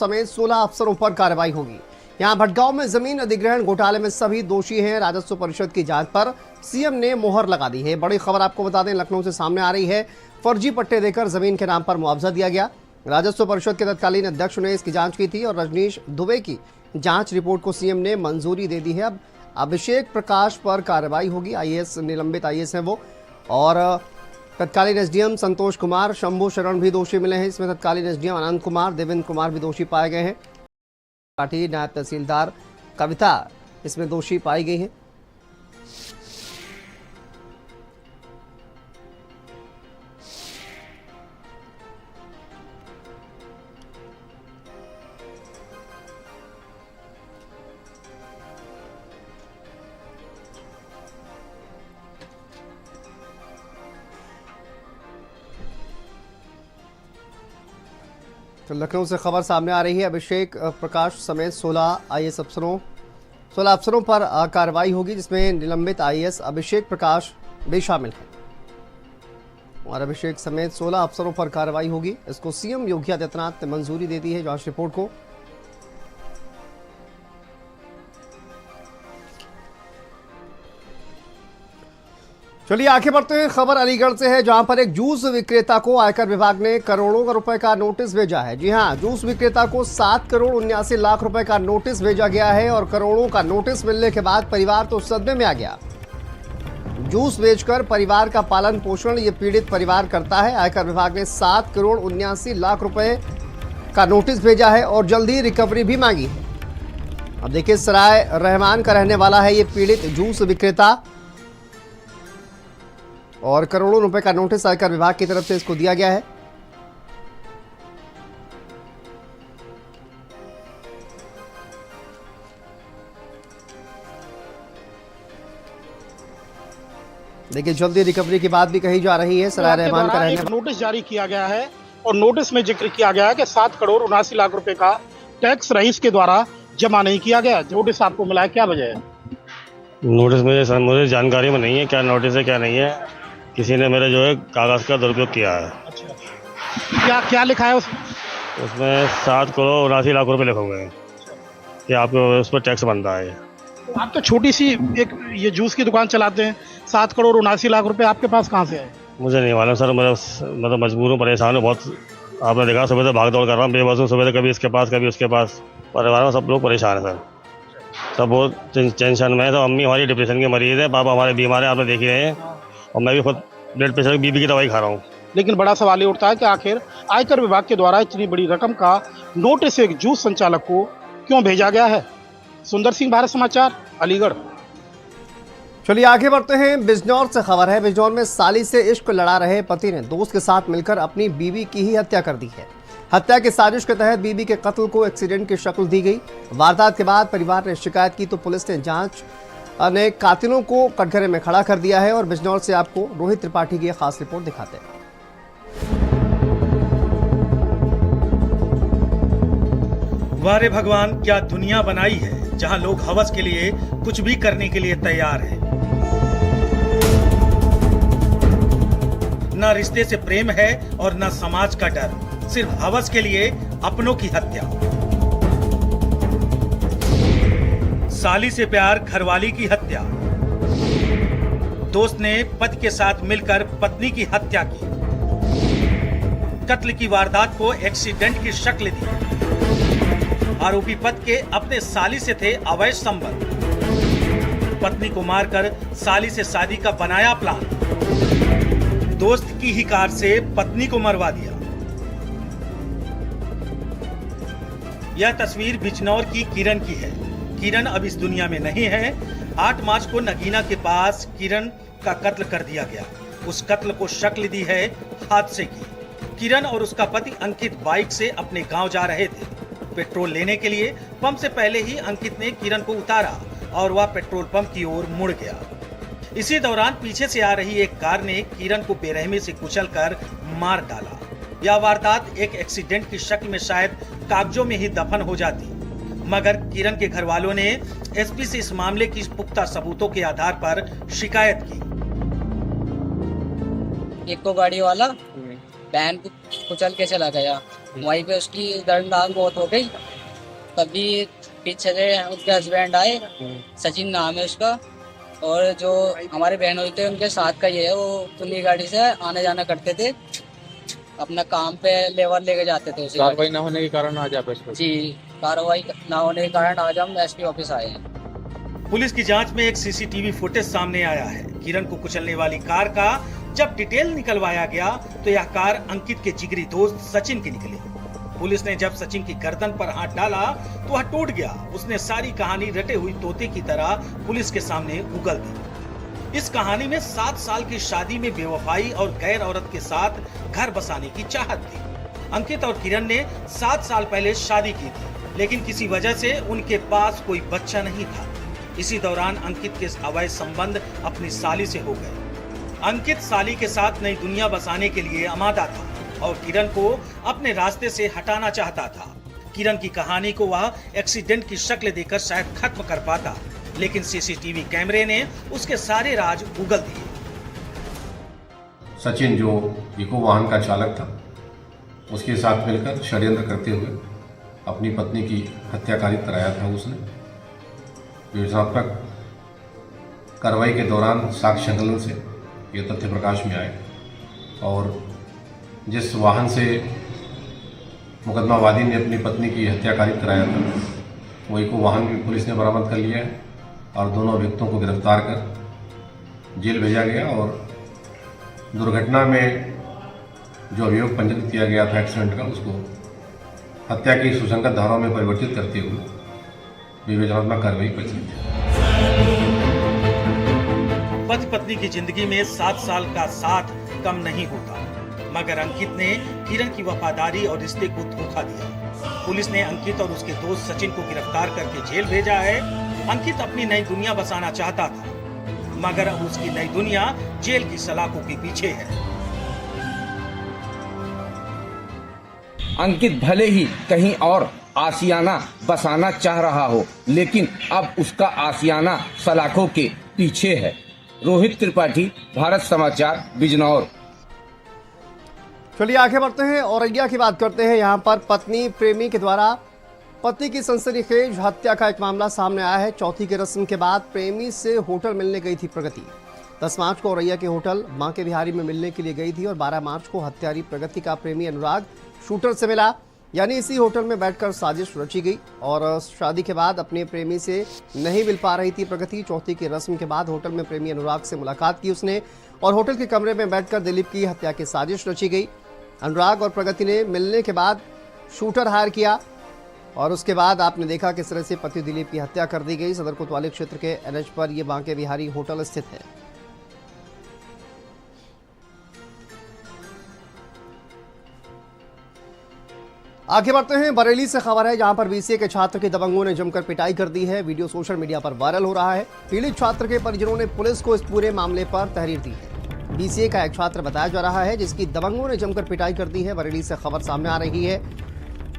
समेत 16 अफसरों पर कार्रवाई होगी। यहां भटगांव में जमीन अधिग्रहण घोटाले में सभी दोषी हैं। राजस्व परिषद की जांच पर सीएम ने मोहर लगा दी है। बड़ी खबर आपको बता दें, लखनऊ से सामने आ रही है। फर्जी पट्टे देकर जमीन के नाम पर मुआवजा दिया गया। राजस्व परिषद के तत्कालीन अध्यक्ष ने इसकी जांच की थी और रजनीश दुबे की जांच रिपोर्ट को सीएम ने मंजूरी दे दी है। अब अभिषेक प्रकाश पर कार्रवाई होगी। आईएएस निलंबित आईएएस हैं वो, और तत्कालीन एसडीएम संतोष कुमार, शंभू शरण भी दोषी मिले हैं। इसमें तत्कालीन एसडीएम अनंत कुमार, देवेंद्र कुमार भी दोषी पाए गए हैं। पार्टी नायब तहसीलदार कविता इसमें दोषी पाई गई है। तो लखनऊ से खबर सामने आ रही है। अभिषेक प्रकाश समेत 16 अफसरों पर कार्रवाई होगी, जिसमें निलंबित आईएएस अभिषेक प्रकाश भी शामिल है। और अभिषेक समेत 16 अफसरों पर कार्रवाई होगी। इसको सीएम योगी आदित्यनाथ ने मंजूरी दे दी है जांच रिपोर्ट को। चलिए आगे बढ़ते हैं। खबर अलीगढ़ से है, जहां पर एक जूस विक्रेता को आयकर विभाग ने करोड़ों रुपए का नोटिस भेजा है। जी हां, जूस विक्रेता को 7 करोड़ 79 लाख रुपए का नोटिस भेजा गया है। और करोड़ों का नोटिस मिलने के बाद परिवार तो सदमे में आ गया। जूस बेचकर परिवार का पालन पोषण ये पीड़ित परिवार करता है। आयकर विभाग ने 7 करोड़ 79 लाख रुपए का नोटिस भेजा है और जल्दी रिकवरी भी मांगी है। अब देखिए, सराय रहमान का रहने वाला है ये पीड़ित जूस विक्रेता, और करोड़ों रुपए का नोटिस आयकर विभाग की तरफ से इसको दिया गया है। देखिए, जल्दी रिकवरी की बात भी कही जा रही है। सराय रहमान का रहने वाला नोटिस जारी किया गया है और नोटिस में जिक्र किया गया है कि 7 करोड़ 79 लाख रुपए का टैक्स रईस के द्वारा जमा नहीं किया गया। नोटिस आपको मिला है, क्या वजह है? नोटिस में सर मुझे जानकारी में नहीं है क्या नोटिस है क्या नहीं है। किसी ने मेरे जो है कागज़ का दुरुपयोग किया है। अच्छा, क्या क्या लिखा है उसमें 7 करोड़ 79 लाख रुपए लिखे हुए हैं कि आपको उस पर टैक्स बनता है। आप तो छोटी सी एक ये जूस की दुकान चलाते हैं, 7 करोड़ 79 लाख रुपए आपके पास कहाँ से आए? मुझे नहीं मालूम सर, मैं तो मजबूर हूँ, परेशान हूँ बहुत। आपने देखा सुबह से भाग दौड़ कर रहा हूँ, बेबस हूँ। सुबह से कभी इसके पास कभी उसके पास, परिवार में सब लोग परेशान हैं सर। सब बहुत टेंशन में है। तो अम्मी हमारी डिप्रेशन की मरीज है, पापा हमारे बीमार हैं, आपने देख ही रहे हैं। और मैं भी खुद ब्लड प्रेशर बीपी की दवाई खा रहा हूँ। लेकिन बड़ा सवाल ये उठता है कि आखिर आयकर विभाग के द्वारा इतनी बड़ी रकम का नोटिस एक जूस संचालक को क्यों भेजा गया है? सुंदर सिंह, भारत समाचार, अलीगढ़। चलिए आगे बढ़ते हैं। बिजनौर से खबर है। बिजनौर में साली से इश्क लड़ा रहे पति ने दोस्त के साथ मिलकर अपनी बीवी की ही हत्या कर दी है। हत्या की साजिश के तहत बीवी के कत्ल को एक्सीडेंट की शक्ल दी गई। वारदात के बाद परिवार ने शिकायत की तो पुलिस ने जांच ने कातिलों को कटघरे में खड़ा कर दिया है। और बिजनौर से आपको रोहित त्रिपाठी की खास रिपोर्ट दिखाते हैं। वारे भगवान, क्या दुनिया बनाई है जहां लोग हवस के लिए कुछ भी करने के लिए तैयार हैं। न रिश्ते से प्रेम है और न समाज का डर, सिर्फ हवस के लिए अपनों की हत्या। साली से प्यार, घरवाली की हत्या। दोस्त ने पति के साथ मिलकर पत्नी की हत्या की। कत्ल की वारदात को एक्सीडेंट की शक्ल दी। आरोपी पति के अपने साली से थे अवैध संबंध। पत्नी को मारकर साली से शादी का बनाया प्लान। दोस्त की ही कार से पत्नी को मरवा दिया। यह तस्वीर बिजनौर की किरण की है। किरण अब इस दुनिया में नहीं है। 8 मार्च को नगीना के पास किरण का कत्ल कर दिया गया। उस कत्ल को शक्ल दी है हादसे की। किरण और उसका पति अंकित बाइक से अपने गांव जा रहे थे। पेट्रोल लेने के लिए पंप से पहले ही अंकित ने किरण को उतारा और वह पेट्रोल पंप की ओर मुड़ गया। इसी दौरान पीछे से आ रही एक कार ने किरण को बेरहमी से कुचलकर मार डाला। यह वारदात एक एक्सीडेंट की शक्ल में शायद कागजों में ही दफन हो जाती, मगर किरण के घर वालों ने एसपी से इस मामले की पुख्ता सबूतों के आधार पर शिकायत की। एक को गाड़ी वाला बहन को कुचल के चला गया वहीं पे उसकी दर्दनाक मौत हो गई। तभी पीछे से उसके हस्बैंड आए, सचिन नाम है उसका, और जो हमारे बहन हुई थे उनके साथ का ये है, वो खुली गाड़ी से आने जाना करते थे, अपना काम पे लेबर लेके जाते थे उसे। कार्रवाई न होने के कारण आज आप इस पर जी, कार्रवाई ना होने के कारण आज हम एसपी ऑफिस आए हैं। पुलिस की जांच में एक सीसीटीवी फुटेज सामने आया है। किरण को कुचलने वाली कार का जब डिटेल निकलवाया गया तो यह कार अंकित के जिगरी दोस्त सचिन की निकली। पुलिस ने जब सचिन की गर्दन पर हाथ डाला तो वह टूट गया। उसने सारी कहानी रटे हुई तोते की तरह पुलिस के सामने उगल दी। इस कहानी में 7 साल की शादी में बेवफाई और गैर औरत के साथ घर बसाने की चाहत थी। अंकित और किरण ने 7 साल पहले शादी की थी, लेकिन किसी वजह से उनके पास कोई बच्चा नहीं था। इसी दौरान अंकित के अवैध संबंध अपनी साली से हो गए। अंकित साली के साथ नई दुनिया बसाने के लिए आमादा था और किरण को अपने रास्ते से हटाना चाहता था। किरण की कहानी को वह एक्सीडेंट की शक्ल देकर शायद खत्म कर पाता, लेकिन सीसीटीवी कैमरे ने उसके सारे राज उगल दिए। सचिन जो इको वाहन का चालक था, उसके साथ मिलकर षड्यंत्र करते हुए अपनी पत्नी की हत्याकारी कराया था। उसने विवेचनात्मक कार्रवाई के दौरान साक्ष्य संकलन से ये तथ्य प्रकाश में आए और जिस वाहन से मुकदमावादी ने अपनी पत्नी की हत्याकारी कराया था, वो इको वाहन भी पुलिस ने बरामद कर लिया है और दोनों अभियुक्तों को गिरफ्तार कर जेल भेजा गया। और दुर्घटना में जो अभियोग पंजीकृत किया गया था एक्सीडेंट का, उसको हत्या की सुसंगत धाराओं में परिवर्तित करते हुए विवेचनात्मक कार्रवाई प्रचलित है। पति पत्नी की जिंदगी में 7 साल का साथ कम नहीं होता, मगर अंकित ने किरण की वफादारी और रिश्ते को धोखा दिया। पुलिस ने अंकित और उसके दोस्त सचिन को गिरफ्तार करके जेल भेजा है। अंकित अपनी नई दुनिया बसाना चाहता था, मगर अब उसकी नई दुनिया जेल की सलाखों के पीछे है। अंकित भले ही कहीं और आशियाना बसाना चाह रहा हो, लेकिन अब उसका आशियाना सलाखों के पीछे है। रोहित त्रिपाठी, भारत समाचार, बिजनौर। चलिए आगे बढ़ते हैं, औरैया की बात करते हैं। यहाँ पर पत्नी प्रेमी के द्वारा पति की सनसनीखेज हत्या का एक मामला सामने आया है। चौथी की रस्म के बाद प्रेमी से होटल मिलने गई थी प्रगति। 10 मार्च को औरैया के होटल बांके बिहारी में मिलने के लिए गई थी और 12 मार्च को हत्यारी प्रगति का प्रेमी अनुराग शूटर से मिला, यानी इसी होटल में बैठकर साजिश रची गई। और शादी के बाद अपने प्रेमी से नहीं मिल पा रही थी प्रगति। चौथी की रस्म के बाद होटल में प्रेमी अनुराग से मुलाकात की उसने और होटल के कमरे में बैठकर दिलीप की हत्या की साजिश रची गई। अनुराग और प्रगति ने मिलने के बाद शूटर हायर किया और उसके बाद आपने देखा किस तरह से पति दिलीप की हत्या कर दी गई। सदर कोतवाली क्षेत्र के एनएच पर यह बांके बिहारी होटल स्थित है। आगे बढ़ते हैं, बरेली से खबर है जहां पर बीसीए के छात्र की दबंगों ने जमकर पिटाई कर दी है। वीडियो सोशल मीडिया पर वायरल हो रहा है। पीड़ित छात्र के परिजनों ने पुलिस को इस पूरे मामले पर तहरीर दी है। बीसीए का एक छात्र बताया जा रहा है जिसकी दबंगों ने जमकर पिटाई कर दी है। बरेली से खबर सामने आ रही है।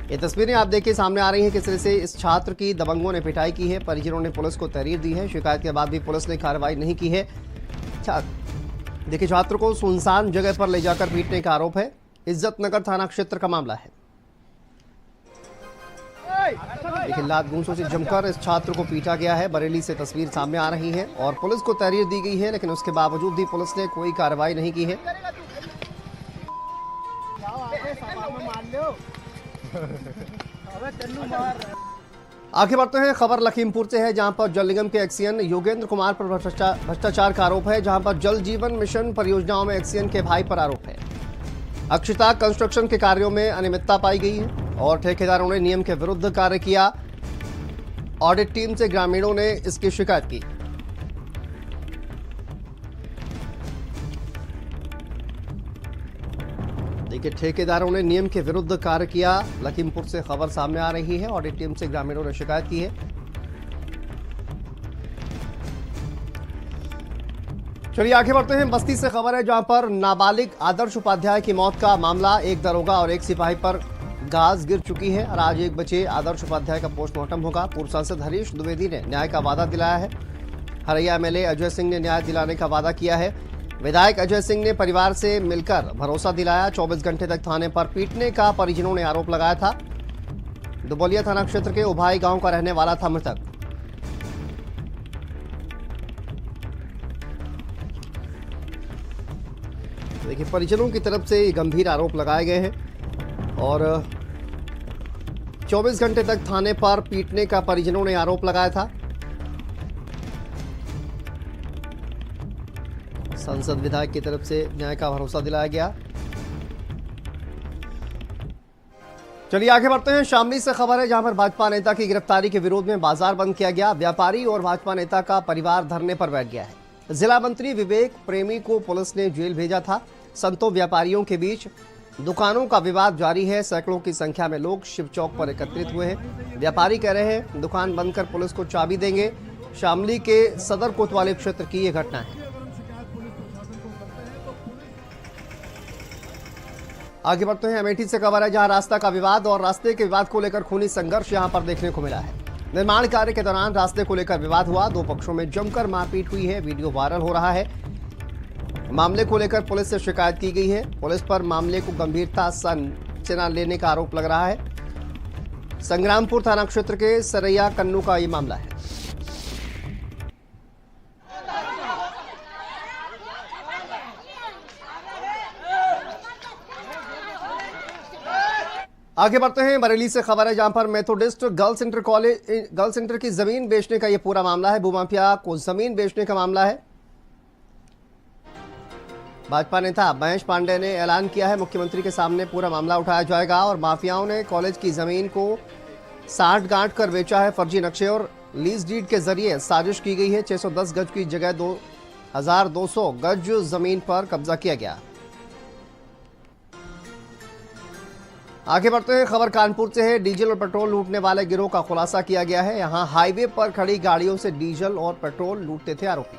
ये तस्वीरें आप देखिए सामने आ रही हैं किस तरह से इस छात्र की दबंगों ने पिटाई की है। परिजनों ने पुलिस को तहरीर दी है। शिकायत के बाद भी पुलिस ने कार्रवाई नहीं की है। देखिए, छात्र को सुनसान जगह पर ले जाकर पीटने का आरोप है। इज्जत नगर थाना क्षेत्र का मामला है। देखिए, लात घूंसों से जमकर इस छात्र को पीटा गया है। बरेली से तस्वीर सामने आ रही है और पुलिस को तहरीर दी गई है, लेकिन उसके बावजूद भी पुलिस ने कोई कार्रवाई नहीं की है। आगे बढ़ते हैं, खबर लखीमपुर से है जहां पर जल निगम के एक्सीएन योगेंद्र कुमार पर भ्रष्टाचार का आरोप है। जहां पर जल जीवन मिशन परियोजनाओं में एक्सीएन के भाई पर आरोप है। अक्षिता कंस्ट्रक्शन के कार्यों में अनियमितता पाई गई है और ठेकेदारों ने नियम के विरुद्ध कार्य किया। ऑडिट टीम से ग्रामीणों ने इसकी शिकायत की। देखिए, ठेकेदारों ने नियम के विरुद्ध कार्य किया। लखीमपुर से खबर सामने आ रही है। ऑडिट टीम से ग्रामीणों ने शिकायत की है। चलिए आगे बढ़ते हैं, बस्ती से खबर है जहां पर नाबालिग आदर्श उपाध्याय की मौत का मामला, एक दरोगा और एक सिपाही पर घास गिर चुकी है और आज 1 बजे आदर्श उपाध्याय का पोस्टमार्टम होगा। पूर्व सांसद हरीश द्विवेदी ने न्याय का वादा दिलाया है। हरैया एमएलए अजय सिंह ने न्याय दिलाने का वादा किया है। विधायक अजय सिंह ने परिवार से मिलकर भरोसा दिलाया। 24 घंटे तक थाने पर पीटने का परिजनों ने आरोप लगाया था। दुबौलिया थाना क्षेत्र के उभाई गांव का रहने वाला था मृतक। देखिए, परिजनों की तरफ से गंभीर आरोप लगाए गए हैं और 24 घंटे तक थाने पर पीटने का परिजनों ने आरोप लगाया था। सांसद विधायक की तरफ से न्याय का भरोसा दिलाया गया। चलिए आगे बढ़ते हैं। शामली से खबर है, जहां पर भाजपा नेता की गिरफ्तारी के विरोध में बाजार बंद किया गया। व्यापारी और भाजपा नेता का परिवार धरने पर बैठ गया है। जिला मंत्री विवेक प्रेमी को पुलिस ने जेल भेजा था। संतों व्यापारियों के बीच दुकानों का विवाद जारी है। सैकड़ों की संख्या में लोग शिव चौक पर एकत्रित हुए हैं। व्यापारी कह रहे हैं दुकान बंद कर पुलिस को चाबी देंगे। शामली के सदर कोतवाली क्षेत्र की यह घटना है। आगे बढ़ते हैं। अमेठी से खबर है, जहां रास्ता का विवाद और रास्ते के विवाद को लेकर खूनी संघर्ष यहां पर देखने को मिला है। निर्माण कार्य के दौरान रास्ते को लेकर विवाद हुआ। दो पक्षों में जमकर मारपीट हुई है। वीडियो वायरल हो रहा है। मामले को लेकर पुलिस से शिकायत की गई है। पुलिस पर मामले को गंभीरता से न लेने का आरोप लग रहा है। संग्रामपुर थाना क्षेत्र के सरैया कन्नू का ये मामला है। आगे बढ़ते हैं। बरेली से खबर है, जहां पर मेथोडिस्ट गर्ल्स सेंटर की जमीन बेचने का यह पूरा मामला है। भूमाफिया को जमीन बेचने का मामला है। भाजपा नेता महेश पांडे ने ऐलान किया है मुख्यमंत्री के सामने पूरा मामला उठाया जाएगा और माफियाओं ने कॉलेज की जमीन को साठ गांठ कर बेचा है। फर्जी नक्शे और लीज डीड के जरिए साजिश की गई है। 610 गज की जगह 2200 गज जमीन पर कब्जा किया गया। आगे बढ़ते हैं। खबर कानपुर से है। डीजल और पेट्रोल लूटने वाले गिरोह का खुलासा किया गया है। यहां हाईवे पर खड़ी गाड़ियों से डीजल और पेट्रोल लूटते थे आरोपी।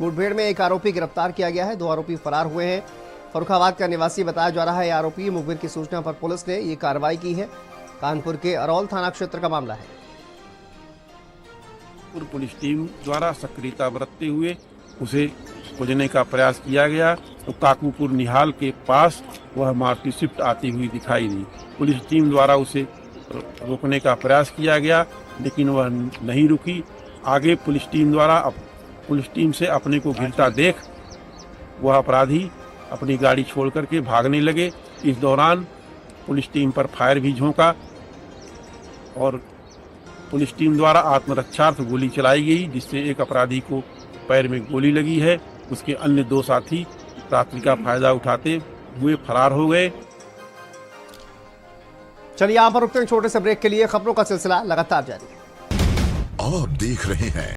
मुठभेड़ में एक आरोपी गिरफ्तार किया गया है। दो आरोपी फरार हुए हैं। फर्रुखाबाद का निवासी बताया जा रहा है आरोपी। मुखबिर की सूचना पर पुलिस ने ये कार्रवाई की है। कानपुर के अरौल थाना क्षेत्र का मामला है। पुलिस टीम द्वारा सक्रियता बरतते हुए उसे खोजने का प्रयास किया गया तो काकूपुर निहाल के पास वह मारुति स्विफ्ट आती हुई दिखाई दी। पुलिस टीम द्वारा उसे रोकने का प्रयास किया गया लेकिन वह नहीं रुकी। आगे पुलिस टीम से अपने को घिरता देख वह अपराधी अपनी गाड़ी छोड़ करके भागने लगे। इस दौरान पुलिस टीम पर फायर भी झोंका और पुलिस टीम द्वारा आत्मरक्षार्थ गोली चलाई गई, जिससे एक अपराधी को पैर में गोली लगी है। उसके अन्य दो साथी रात्रि का फायदा उठाते हुए फरार हो गए। चलिए यहाँ पर रुकते हैं छोटे से ब्रेक के लिए। खबरों का सिलसिला लगातार जारी है। आप देख रहे हैं